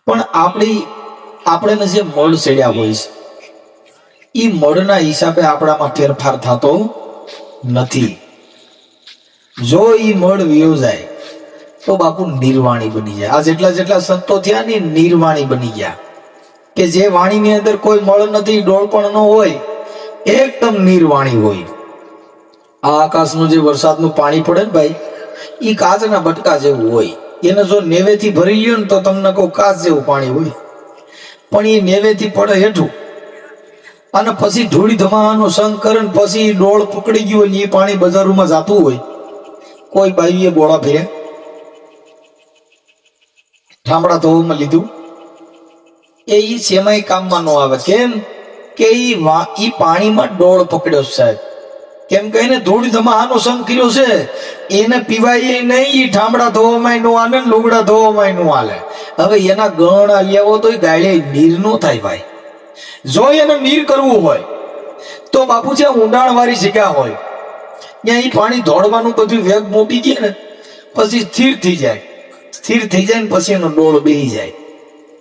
પણ આપણે જે મળ સેડ્યા હોય છે એ મળના હિસાબે આપણામાં ફેરફાર થતો નથી. જો એ મળ વિયો જાય તો બાપુ નિર્વાણી બની જાય. આ જેટલા સંતો થયા ને નિર્વાણી બની ગયા, કે જે વાણીની અંદર કોઈ મળ નથી, ડોળપણ ન હોય, એકદમ નિર્વાણી હોય. આ આકાશનું જે વરસાદનું પાણી પડે ને ભાઈ, એ કાચના બટકા જેવું હોય. એને જો નેવેથી ભરી લ્યો ને તો તમને કહું કાચ જેવું પાણી હોય, પણ એ નેવેથી પડે હેઠું અને પછી ધૂળી ધમાનો સંગ કરે ને પછી ડોળ પકડી ગયું હોય ને એ પાણી બજારોમાં જતું હોય. કોઈ બાઈએ ગોળા ફેર્યા, ઠામડા ધોવામાં લીધું, એ સેમાય કામમાં ન આવે. કેમ કે ઈ પાણીમાં ડોળ પકડ્યો સાહેબ. કેમ કે એને ધૂળી ધમાનો સંગ કર્યો છે, એને પીવાય નહીં. ઈ ઠામડા ધોવામાં નો હાલે, લુગડા ધોવામાં નો હાલે. હવે એના ગણ આલ્યાવો તો ગાળે નીર નો થાય ભાઈ. જો એને નીર કરવું હોય તો બાપુ જ્યાં ઊંડાણ વાળી જગ્યા હોય ત્યાં ઈ પાણી દોડવાનું બધું વેગ મોટી જાય ને પછી સ્થિર થઈ જાય. સ્થિર થઈ જાય ને પછી એનો ડોળ બેહી જાય.